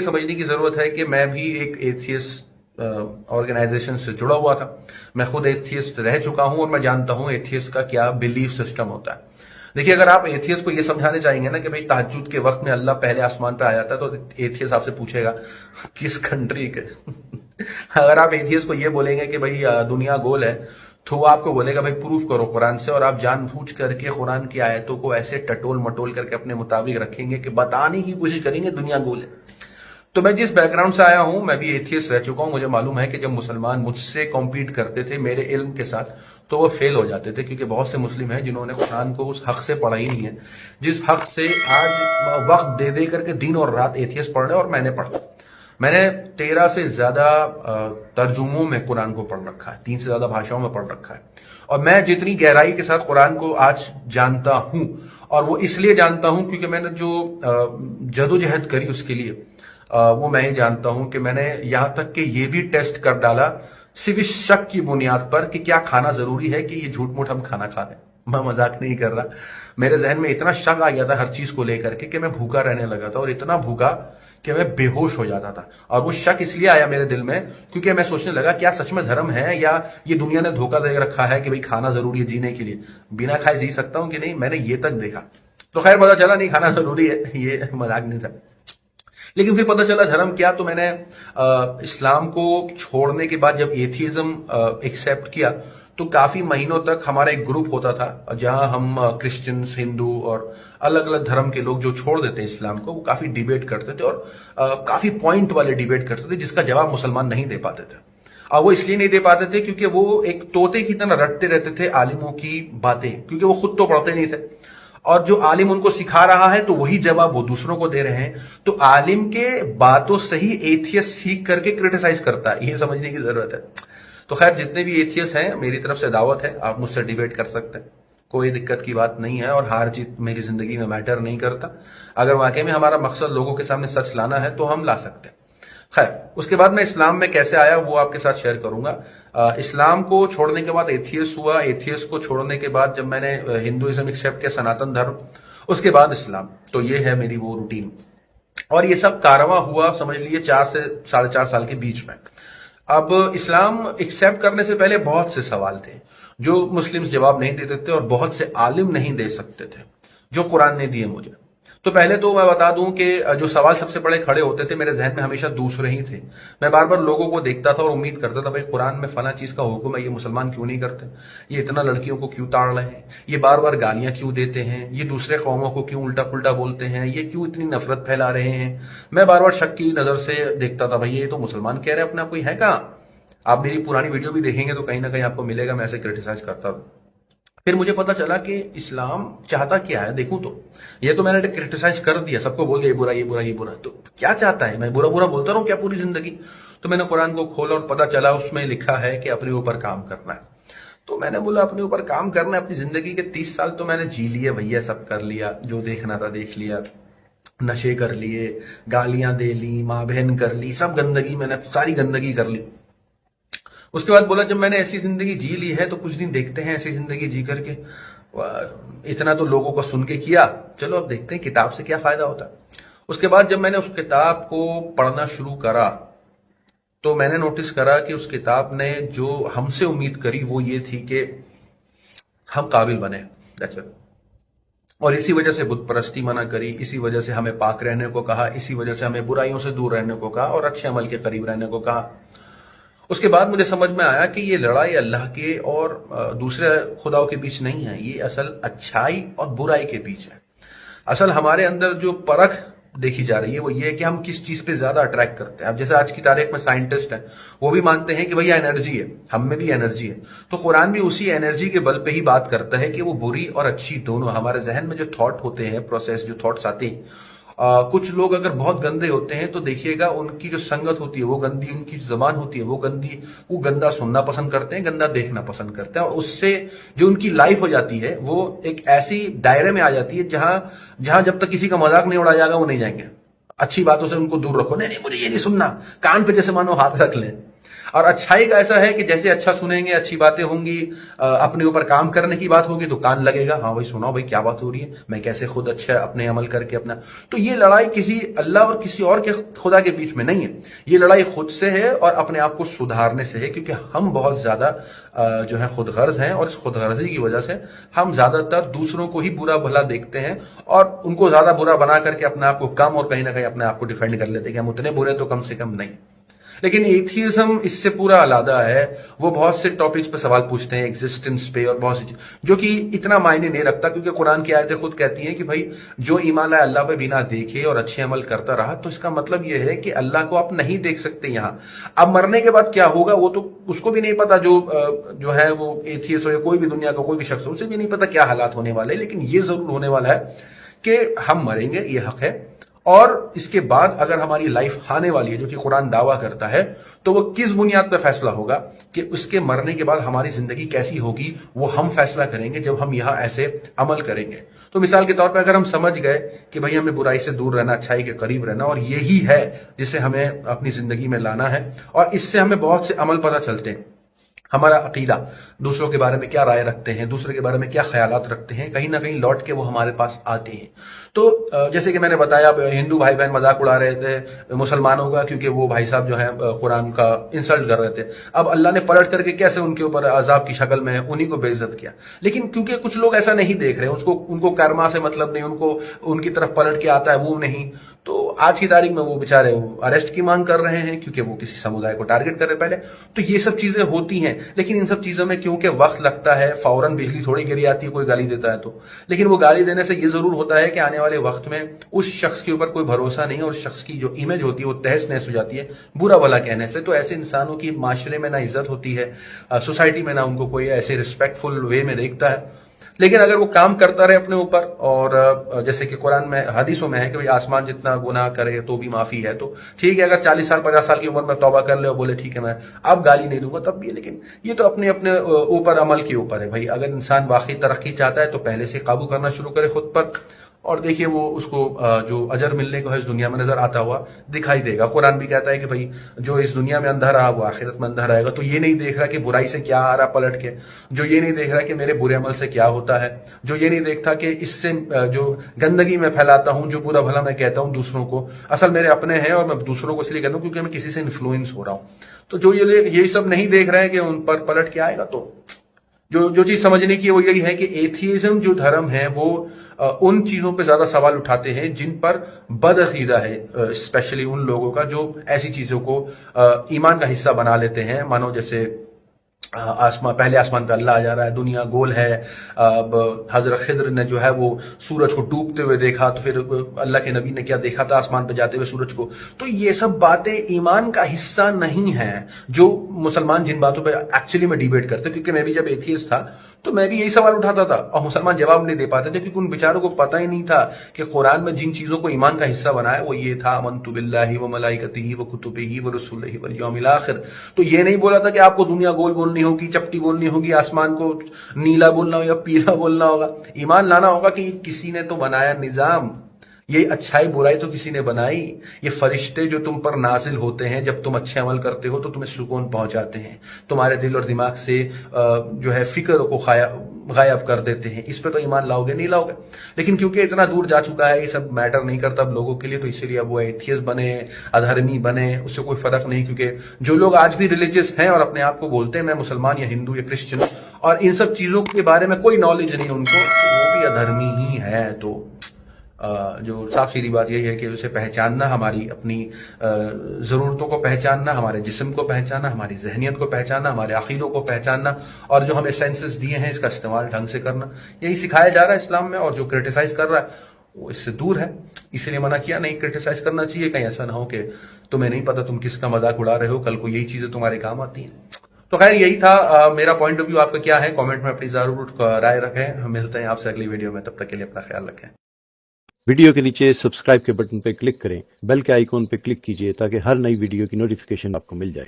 समझने की जरूरत है कि मैं भी एक एथियस्ट ऑर्गेनाइजेशन से जुड़ा हुआ था। मैं खुद एथियस्ट रह चुका हूं और मैं जानता हूं एथियस्ट का क्या बिलीफ सिस्टम होता है। देखिए, अगर आप एथियस्ट को ये समझाने चाहेंगे ना कि भाई तहज्जुद के वक्त में अल्लाह पहले आसमान पे आ जाता है, तो एथियस्ट आपसे पूछेगा किस कंट्री के। अगर आप एथियस्ट को ये बोलेंगे कि भाई दुनिया गोल है, तो वो आपको बोलेगा भाई प्रूफ करो कुरान से, और आप जानबूझ करके कुरान की आयतों को ऐसे टटोल मटोल करके अपने मुताबिक रखेंगे कि बताने की कोशिश करेंगे दुनिया गोल है। तो मैं जिस बैकग्राउंड से आया हूं, मैं भी एथियस्ट रह चुका हूं। मुझे मालूम है कि जब मुसलमान मुझसे कॉम्पीट करते थे मेरे इल्म के साथ, तो वो फेल हो जाते थे, क्योंकि बहुत से मुस्लिम हैं जिन्होंने कुरान को उस हक से पढ़ा ही नहीं है जिस हक से आज वक्त दे दे करके दिन और रात एथियस्ट पढ़ रहे हैं। और मैंने पढ़ा, मैंने 13 से ज्यादा तर्जुमों में कुरान को पढ़ रखा है, 3 से ज्यादा भाषाओं में पढ़ रखा है। और मैं जितनी गहराई के साथ कुरान को आज जानता हूं, और वो इसलिए जानता हूं क्योंकि मैंने जो जदोजहद करी उसके लिए, वो मैं ही जानता हूं कि मैंने यहां तक कि ये भी टेस्ट कर डाला सिर्फ इस शक की बुनियाद पर कि क्या खाना जरूरी है, कि ये झूठ मूठ हम खाना खा रहे हैं। मैं मजाक नहीं कर रहा। मेरे जहन में इतना शक आ गया था हर चीज को लेकर के कि मैं भूखा रहने लगा था, और इतना भूखा कि मैं बेहोश हो जाता था। और वो शक इसलिए आया मेरे दिल में क्योंकि मैं सोचने लगा क्या सच में धर्म है, या ये दुनिया ने धोखा दे रखा है कि भाई खाना जरूरी है जीने के लिए, बिना खाए जी सकता हूं कि नहीं। मैंने ये तक देखा, तो खैर पता चला नहीं खाना जरूरी है, ये मजाक नहीं था। लेकिन फिर पता चला धर्म क्या। तो मैंने इस्लाम को छोड़ने के बाद जब एथियज्म एक्सेप्ट किया, तो काफी महीनों तक हमारा एक ग्रुप होता था जहां हम क्रिश्चियंस, हिंदू और अलग अलग धर्म के लोग जो छोड़ देते हैं इस्लाम को, वो काफी डिबेट करते थे, और काफी पॉइंट वाले डिबेट करते थे जिसका जवाब मुसलमान नहीं दे पाते थे। और वो इसलिए नहीं दे पाते थे क्योंकि वो एक तोते की तरह रटते रहते थे आलिमों की बातें, क्योंकि वो खुद तो पढ़ते नहीं थे, और जो आलिम उनको सिखा रहा है तो वही जवाब वो दूसरों को दे रहे हैं। तो आलिम के बातों से ही एथियस्ट सीख करके क्रिटिसाइज करता है, ये समझने की जरूरत है। तो खैर, जितने भी एथियस्ट हैं, मेरी तरफ से दावत है, आप मुझसे डिबेट कर सकते हैं, कोई दिक्कत की बात नहीं है, और हार जीत मेरी जिंदगी में मैटर नहीं करता। अगर वाकई में हमारा मकसद लोगों के सामने सच लाना है तो हम ला सकते हैं। खैर, उसके बाद मैं इस्लाम में कैसे आया वो आपके साथ शेयर करूंगा। इस्लाम को छोड़ने के बाद एथियस्ट हुआ, एथियस्ट को छोड़ने के बाद जब मैंने हिंदुइज्म एक्सेप्ट किया, सनातन धर्म, उसके बाद इस्लाम। तो ये है मेरी वो रूटीन, और ये सब कारवां हुआ समझ लीजिए 4 से 4.5 साल के बीच में। अब इस्लाम एक्सेप्ट करने से पहले बहुत से सवाल थे जो मुस्लिम्स जवाब नहीं देते थे, और बहुत से आलिम नहीं दे सकते थे जो कुरान ने दिए मुझे। तो पहले तो मैं बता दूं कि जो सवाल सबसे बड़े खड़े होते थे मेरे जहन में हमेशा दूसरे ही थे। मैं बार बार लोगों को देखता था और उम्मीद करता था भाई कुरान में फला चीज का हुक्म है, ये मुसलमान क्यों नहीं करते, ये इतना लड़कियों को क्यों ताड़ रहे हैं, ये बार बार गालियां क्यों देते हैं, ये दूसरे कौमों को क्यों उल्टा पुल्टा बोलते हैं, ये क्यों इतनी नफरत फैला रहे हैं। मैं बार बार शक की नजर से देखता था, भाई ये तो मुसलमान कह रहे हैं अपने आप, कोई है कहाँ। आप मेरी पुरानी वीडियो भी देखेंगे तो कहीं ना कहीं आपको मिलेगा मैं ऐसे क्रिटिसाइज करता हूं। फिर मुझे पता चला कि इस्लाम चाहता क्या है। देखूं तो ये तो मैंने क्रिटिसाइज कर दिया, सबको बोल दिया ये बुरा ये बुरा ये बुरा, तो क्या चाहता है, मैं बुरा बुरा बोलता रहूं क्या पूरी जिंदगी। तो मैंने कुरान को खोला और पता चला उसमें लिखा है कि अपने ऊपर काम करना है। तो मैंने बोला अपने ऊपर काम करना है, अपनी जिंदगी के 30 साल तो मैंने जी लिए भैया, सब कर लिया, जो देखना था देख लिया, नशे कर लिए, गालियां दे ली, माँ बहन कर ली, सब गंदगी, मैंने सारी गंदगी कर ली। उसके बाद बोला जब मैंने ऐसी जिंदगी जी ली है तो कुछ दिन देखते हैं ऐसी जिंदगी जी करके, इतना तो लोगों को सुन के किया, चलो अब देखते हैं किताब से क्या फायदा होता है। उसके बाद जब मैंने उस किताब को पढ़ना शुरू करा तो मैंने नोटिस करा कि उस किताब ने जो हमसे उम्मीद करी वो ये थी कि हम काबिल बने, दैट्स इट। और इसी वजह से बुत परस्ती मना करी, इसी वजह से हमें पाक रहने को कहा, इसी वजह से हमें बुराइयों से दूर रहने को कहा और अच्छे अमल के करीब रहने को कहा। उसके बाद मुझे समझ में आया कि ये लड़ाई अल्लाह के और दूसरे खुदाओं के बीच नहीं है, ये असल अच्छाई और बुराई के बीच है। असल हमारे अंदर जो परख देखी जा रही है वो ये है कि हम किस चीज पे ज्यादा अट्रैक्ट करते हैं। अब जैसे आज की तारीख में साइंटिस्ट हैं, वो भी मानते हैं कि भैया एनर्जी है, हम में भी एनर्जी है। तो कुरान भी उसी एनर्जी के बल पे ही बात करता है कि वो बुरी और अच्छी दोनों हमारे जहन में जो थॉट होते हैं, प्रोसेस जो थॉट्स आते हैं, कुछ लोग अगर बहुत गंदे होते हैं तो देखिएगा उनकी जो संगत होती है वो गंदी, उनकी जबान होती है वो गंदी, वो गंदा सुनना पसंद करते हैं, गंदा देखना पसंद करते हैं, और उससे जो उनकी लाइफ हो जाती है वो एक ऐसी दायरे में आ जाती है जहां जहां जब तक किसी का मजाक नहीं उड़ाया जाएगा वो नहीं जाएंगे। अच्छी बातों से उनको दूर रखो, नहीं नहीं मुझे ये नहीं सुनना, कान पे जैसे मानो हाथ रख लें। اور अच्छाई का ऐसा है कि जैसे अच्छा सुनेंगे, अच्छी बातें होंगी, अपने ऊपर काम करने की बात होगी तो कान लगेगा, हाँ भाई सुनाओ भाई क्या बात हो रही है, मैं कैसे खुद अच्छा अपने अमल करके अपना। तो ये लड़ाई किसी अल्लाह और किसी और के खुदा के बीच में नहीं है, ये लड़ाई खुद से है और अपने आप को सुधारने से है, क्योंकि हम बहुत ज्यादा जो है खुदगर्ज हैं, और इस खुदगर्जी की वजह से हम ज्यादातर दूसरों को ही बुरा भला देखते हैं और उनको ज्यादा बुरा बना करके अपने आप को कम और कहीं ना कहीं अपने आप को डिफेंड कर लेते हैं कि हम उतने बुरे तो कम से कम नहीं। लेकिन एथियज्म इससे पूरा अलग है। वो बहुत से टॉपिक्स पे सवाल पूछते हैं, एग्जिस्टेंस पे और बहुत सी, जो कि इतना मायने नहीं रखता, क्योंकि कुरान की आयतें खुद कहती हैं कि भाई जो ईमान लाए अल्लाह पे बिना देखे और अच्छे अमल करता रहा, तो इसका मतलब यह है कि अल्लाह को आप नहीं देख सकते यहां। अब मरने के बाद क्या होगा वो तो उसको भी नहीं पता, जो है वो एथियस्ट हो या कोई भी दुनिया का कोई भी शख्स हो, उसे भी नहीं पता क्या हालात होने वाले। लेकिन ये जरूर होने वाला है कि हम मरेंगे, ये हक है, और इसके बाद अगर हमारी लाइफ आने वाली है, जो कि कुरान दावा करता है, तो वो किस बुनियाद पर फैसला होगा कि उसके मरने के बाद हमारी जिंदगी कैसी होगी, वो हम फैसला करेंगे जब हम यहां ऐसे अमल करेंगे। तो मिसाल के तौर पर अगर हम समझ गए कि भाई हमें बुराई से दूर रहना, अच्छाई के करीब रहना, और यही है जिसे हमें अपनी जिंदगी में लाना है, और इससे हमें बहुत से अमल पता चलते हैं, हमारा अकीदा, दूसरों के बारे में क्या राय रखते हैं, दूसरे के बारे में क्या ख्यालात रखते हैं, कहीं ना कहीं लौट के वो हमारे पास आते हैं। तो जैसे कि मैंने बताया, हिंदू भाई बहन मजाक उड़ा रहे थे मुसलमानों का, क्योंकि वो भाई साहब जो है कुरान का इंसल्ट कर रहे थे। अब अल्लाह ने पलट करके कैसे उनके ऊपर अजाब की शक्ल में उन्हीं को बेइज्जत किया। लेकिन क्योंकि कुछ लोग ऐसा नहीं देख रहे, उनको कर्मा से मतलब नहीं, उनको उनकी तरफ पलट के आता है वो नहीं, तो आज की तारीख में वो बेचारे अरेस्ट की मांग कर रहे हैं, क्योंकि वो किसी समुदाय को टारगेट कर रहे पहले। तो ये सब चीजें होती हैं, लेकिन इन सब चीजों में क्योंकि वक्त लगता है, फौरन बिजली थोड़ी गिरी आती है कोई गाली देता है तो। लेकिन वो गाली देने से ये जरूर होता है कि आने वाले वक्त में उस शख्स के ऊपर कोई भरोसा नहीं है, और उस शख्स की जो इमेज होती है वो तहस नहस हो जाती है बुरा भला कहने से। तो ऐसे इंसानों की माशरे में ना इज्जत होती है, सोसाइटी में ना उनको कोई ऐसे रिस्पेक्टफुल वे में देखता है। लेकिन अगर वो काम करता रहे अपने ऊपर, और जैसे कि कुरान में हदीसों में है कि भाई आसमान जितना गुनाह करे तो भी माफी है, तो ठीक है, अगर 40 साल 50 साल की उम्र में तौबा कर ले और बोले ठीक है मैं अब गाली नहीं दूंगा, तब भी है। लेकिन ये तो अपने अपने ऊपर अमल के ऊपर है भाई। अगर इंसान वाकई तरक्की चाहता है तो पहले से काबू करना शुरू करे खुद पर, और देखिए वो उसको जो अजर मिलने को है इस दुनिया में नजर आता हुआ दिखाई देगा। कुरान भी कहता है कि भाई जो इस दुनिया में अंधा रहा वो आखिरत में अंधा रहेगा। तो ये नहीं देख रहा कि बुराई से क्या आ रहा पलट के, जो ये नहीं देख रहा कि मेरे बुरे अमल से क्या होता है, जो ये नहीं देखता कि इससे जो गंदगी में फैलाता हूं, जो बुरा भला मैं कहता हूं दूसरों को, असल मेरे अपने हैं, और मैं दूसरों को इसलिए कहता हूं क्योंकि मैं किसी से इन्फ्लुएंस हो रहा हूं। तो जो ये सब नहीं देख रहे हैं कि उन पर पलट के आएगा, तो जो चीज समझने की वो यही है कि एथियज्म जो धर्म है वो उन चीजों पे ज्यादा सवाल उठाते हैं जिन पर बदअकीदा है, स्पेशली उन लोगों का जो ऐसी चीजों को ईमान का हिस्सा बना लेते हैं। मानो जैसे पहले आसमान पे अल्लाह आ जा रहा है, दुनिया गोल है। अब हजरत खिद्र ने जो है वो सूरज को डूबते हुए देखा, तो फिर अल्लाह के नबी ने क्या देखा था आसमान पे जाते हुए सूरज को। तो ये सब बातें ईमान का हिस्सा नहीं है, जो मुसलमान जिन बातों पे एक्चुअली में डिबेट करते। क्योंकि मैं भी जब एथियस्ट था तो मैं भी यही सवाल उठाता था, और मुसलमान जवाब नहीं दे पाते थे, क्योंकि उन बेचारों को पता ही नहीं था कि कुरान में जिन चीजों को ईमान का हिस्सा बनाया वो ये था, अमन्तु बिल्लाहि व मलाइकतिही व कुतुबिही व रुसुलिही वल यौमिल आखिर। तो ये नहीं बोला था कि आपको दुनिया गोल बोलनी होगी, चपटी बोलनी होगी, आसमान को नीला बोलना होगा या पीला बोलना होगा। ईमान लाना होगा कि किसी ने तो बनाया निजाम, ये अच्छाई बुराई तो किसी ने बनाई। ये फरिश्ते जो तुम पर नाजिल होते हैं जब तुम अच्छे अमल करते हो तो तुम्हें सुकून पहुंचाते हैं, तुम्हारे दिल और दिमाग से जो है फिक्र को गायब कर देते हैं। इस पे तो ईमान लाओगे नहीं लाओगे। लेकिन क्योंकि इतना दूर जा चुका है, ये सब मैटर नहीं करता अब लोगों के लिए, तो इसीलिए अब वो एथियस्ट बने, अधर्मी बने, उससे कोई फर्क नहीं। क्योंकि जो लोग आज भी रिलीजियस हैं और अपने आप को बोलते हैं मैं मुसलमान या हिंदू या क्रिश्चियन, और इन सब चीजों के बारे में कोई नॉलेज नहीं उनको, तो वो भी अधर्मी ही है। तो जो साफ सीधी बात यही है कि उसे पहचानना, हमारी अपनी ज़रूरतों को पहचानना, हमारे जिस्म को पहचानना, हमारी जहनियत को पहचानना, हमारे अकीदों को पहचानना, और जो हमें सेंसेस दिए हैं इसका इस्तेमाल ढंग से करना, यही सिखाया जा रहा है इस्लाम में। और जो क्रिटिसाइज कर रहा है वो इससे दूर है, इसीलिए मना किया नहीं क्रिटिसाइज करना चाहिए। कहीं ऐसा ना हो कि तुम्हें नहीं पता तुम किसका मजाक उड़ा रहे हो, कल को यही चीज़ें तुम्हारे काम आती हैं। तो खैर यही था मेरा पॉइंट ऑफ व्यू। आपका क्या है कमेंट में अपनी जरूर राय रखें। हम मिलते हैं आपसे अगली वीडियो में, तब तक के लिए अपना ख्याल रखें। वीडियो के नीचे सब्सक्राइब के बटन पर क्लिक करें, बेल के आइकॉन पर क्लिक कीजिए ताकि हर नई वीडियो की नोटिफिकेशन आपको मिल जाए।